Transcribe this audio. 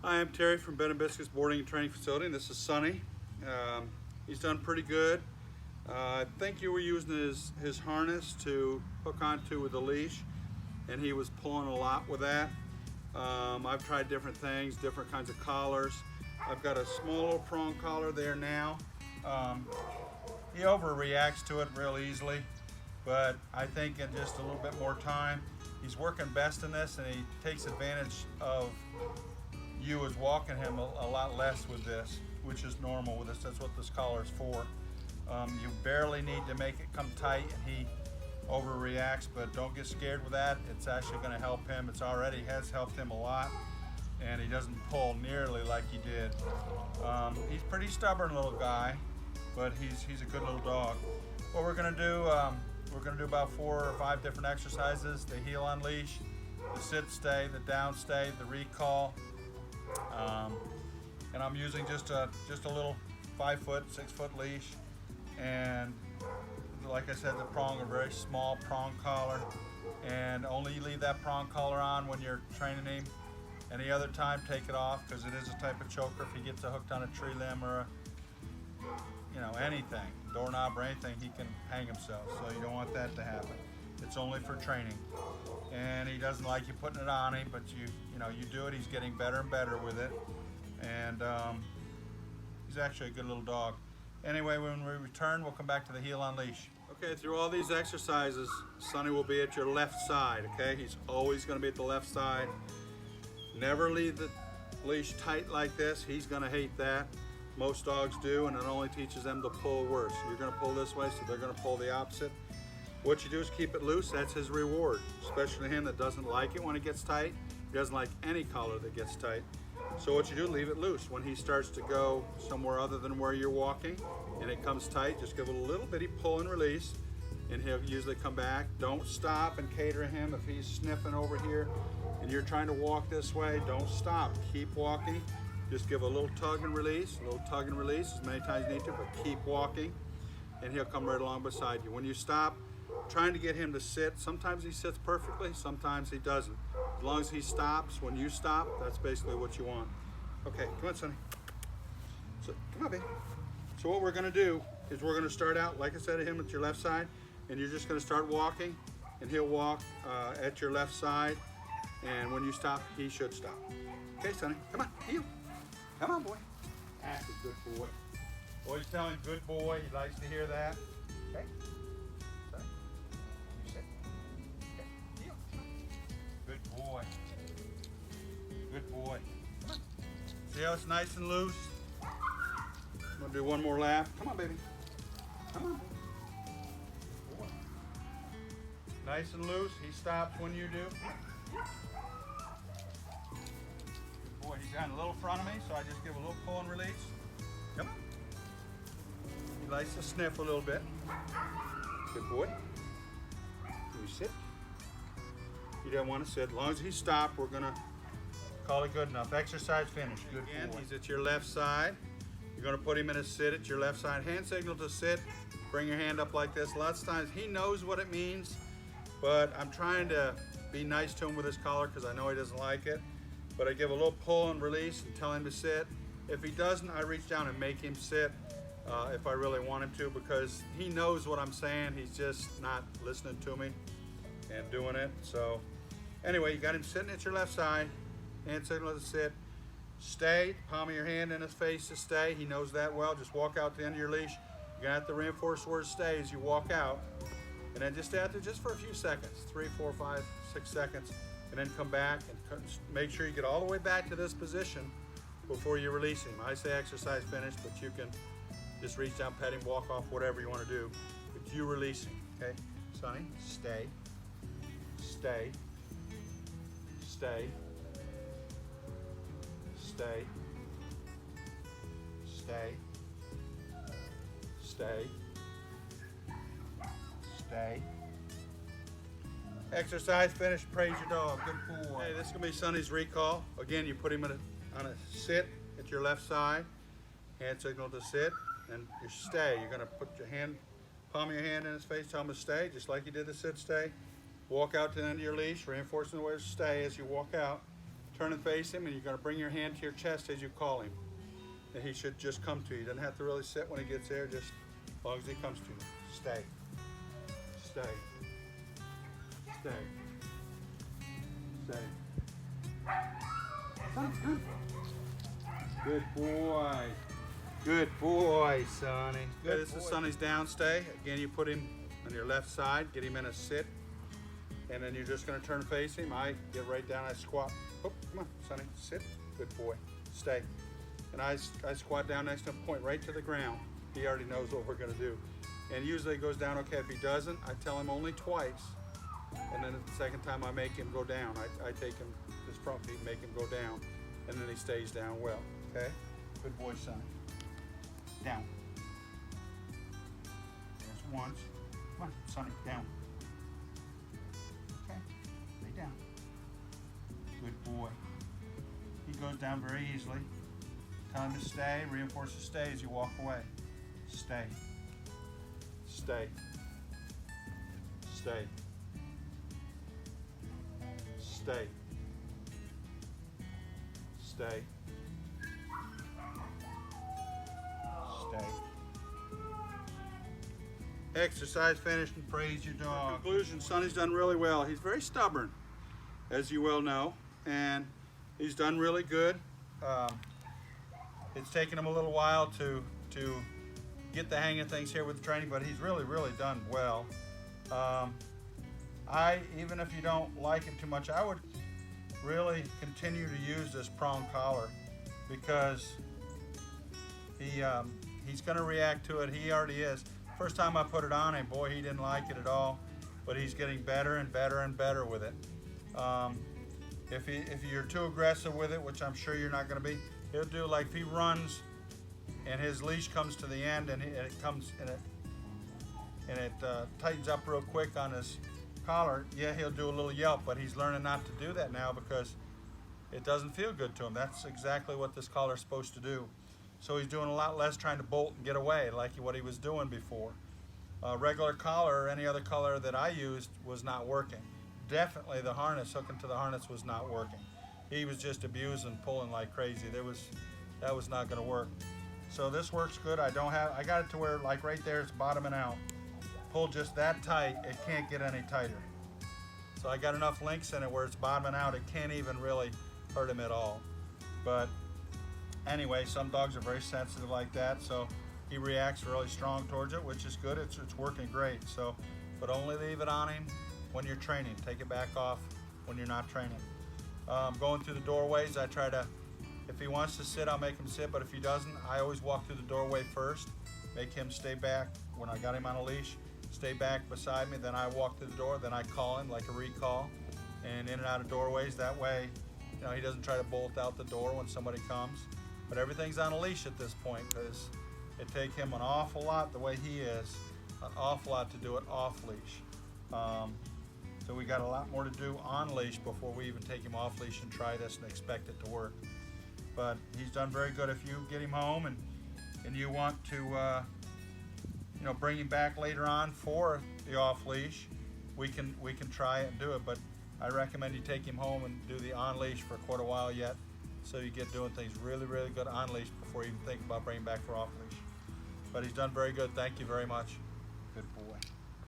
Hi, I'm Terry from Bed and Biscuits Boarding and Training Facility, and this is Sonny. He's done pretty good. I think you were using his harness to hook onto with the leash, and he was pulling a lot with that. I've tried different things, different kinds of collars. I've got a small little prong collar there now. He overreacts to it real easily, but I think in just a little bit more time, he's working best in this, and he takes advantage of you is walking him a lot less with this, which is normal with this. That's what this collar is for. You barely need to make it come tight, and he overreacts, but don't get scared with that. It's actually going to help him. It's already has helped him a lot, and he doesn't pull nearly like he did. He's a pretty stubborn little guy, but he's a good little dog. What we're going to do, about 4 or 5 different exercises: the heel on leash, the sit stay, the down stay, the recall. And I'm using just a little 5-foot, 6-foot leash, and like I said, the prong, a very small prong collar, and only leave that prong collar on when you're training him. Any other time, take it off, because it is a type of choker. If he gets hooked on a tree limb or anything, doorknob or anything, he can hang himself. So you don't want that to happen. It's only for training. And he doesn't like you putting it on him, but you do it. He's getting better and better with it, and he's actually a good little dog. Anyway, when we return, we'll come back to the heel on leash. Okay, through all these exercises, Sonny will be at your left side. Okay, he's always going to be at the left side. Never leave the leash tight like this. He's going to hate that. Most dogs do, and it only teaches them to pull worse. You're going to pull this way, so they're going to pull the opposite. What you do is keep it loose. That's his reward, especially him that doesn't like it when it gets tight. He doesn't like any collar that gets tight. So what you do, leave it loose. When he starts to go somewhere other than where you're walking and it comes tight, just give it a little bitty pull and release, and he'll usually come back. Don't stop and cater him. If he's sniffing over here and you're trying to walk this way, don't stop. Keep walking. Just give a little tug and release, as many times as you need to, but keep walking, and he'll come right along beside you. When you stop, trying to get him to sit. Sometimes he sits perfectly, sometimes he doesn't. As long as he stops when you stop, that's basically what you want. Okay, come on, Sonny. So, come on, baby. So what we're gonna do is we're gonna start out, like I said, him at your left side, and you're just gonna start walking, and he'll walk at your left side, and when you stop, he should stop. Okay, Sonny, come on, heel. Come on, boy. That's a good boy. Always tell him good boy, he likes to hear that. Okay. Good boy. Good boy. Come on. See how it's nice and loose? I'm gonna do one more lap. Come on, baby. Come on, baby. Boy. Nice and loose. He stops when you do. Good boy. He's got a little front of me, so I just give a little pull and release. Come on. He likes to sniff a little bit. Good boy. Can you sit? He doesn't want to sit. As long as he stopped, we're gonna call it good enough. Exercise finished. Good boy. He's at your left side. You're gonna put him in a sit at your left side. Hand signal to sit. Bring your hand up like this. Lots of times he knows what it means, but I'm trying to be nice to him with his collar because I know he doesn't like it. But I give a little pull and release and tell him to sit. If he doesn't, I reach down and make him sit if I really want him to, because he knows what I'm saying. He's just not listening to me and doing it. So anyway, you got him sitting at your left side. Hand signal to sit. Stay. Palm of your hand in his face to stay. He knows that well. Just walk out to the end of your leash. You're gonna have to reinforce the word stay as you walk out, and then just stay out there just for a few seconds, 3, 4, 5, 6 seconds, and then come back and make sure you get all the way back to this position before you release him. I say exercise finished, but you can just reach down, pet him, walk off, whatever you want to do. But you release him. Okay, Sonny, stay, stay, stay, stay, stay, stay, stay. Exercise finished. Praise your dog. Good boy. Hey, this is gonna be Sonny's recall. Again, you put him on a sit at your left side. Hand signal to sit, and you stay. You're gonna put your hand, palm of your hand in his face, tell him to stay, just like you did the sit stay. Walk out to the end of your leash, reinforcing the word stay as you walk out. turn and face him, and you're going to bring your hand to your chest as you call him. And he should just come to you. He doesn't have to really sit when he gets there, just as long as he comes to you. Stay. Stay. Stay. Stay. Come. Good boy. Good boy, Sonny. Good. This is Sonny's down stay. Again, you put him on your left side, get him in a sit, and then you're just going to turn and face him. I get right down, I squat. Oh, come on, Sonny, sit. Good boy. Stay. And I squat down next to him, point right to the ground. He already knows what we're going to do. And usually it goes down okay. If he doesn't, I tell him only twice. And then the second time I make him go down. I take him his front feet, make him go down. And then he stays down well, okay? Good boy, Sonny. Down. There's once. Come on, Sonny, down. Okay, lay down. Good boy. He goes down very easily. Tell him to stay, reinforce the stay as you walk away. Stay. Stay. Stay. Stay. Stay. Stay. Exercise finished and praise your dog. In conclusion, Sonny's done really well. He's very stubborn, as you well know, and he's done really good. It's taken him a little while to get the hang of things here with the training, but he's really done well. Even if you don't like it too much, I would really continue to use this prong collar because he's going to react to it. He already is. First time I put it on him, boy, he didn't like it at all, but he's getting better and better and better with it. If you're too aggressive with it, which I'm sure you're not going to be, he'll do like if he runs and his leash comes to the end and it comes and it tightens up real quick on his collar, yeah, he'll do a little yelp, but he's learning not to do that now because it doesn't feel good to him. That's exactly what this collar is supposed to do. So he's doing a lot less trying to bolt and get away like what he was doing before. Regular collar or any other collar that I used was not working. Definitely the harness, hooking to the harness was not working. He was just abusing, pulling like crazy. That was not going to work. So this works good. I got it to where like right there it's bottoming out. Pull just that tight, it can't get any tighter. So I got enough links in it where it's bottoming out. It can't even really hurt him at all. But anyway, some dogs are very sensitive like that, so he reacts really strong towards it, which is good. It's working great. So, but only leave it on him when you're training. Take it back off when you're not training. Going through the doorways, I try to, if he wants to sit, I'll make him sit, but if he doesn't, I always walk through the doorway first, make him stay back when I got him on a leash, stay back beside me, then I walk through the door, then I call him like a recall, and in and out of doorways. That way, you know, he doesn't try to bolt out the door when somebody comes. But everything's on a leash at this point because it takes him an awful lot, the way he is, an awful lot to do it off leash. So we got a lot more to do on leash before we even take him off leash and try this and expect it to work. But he's done very good. If you get him home and you want to bring him back later on for the off leash, we can try it and do it. But I recommend you take him home and do the on leash for quite a while yet, so you get doing things really good on leash before you even think about bringing him back for off leash. But he's done very good. Thank you very much. Good boy.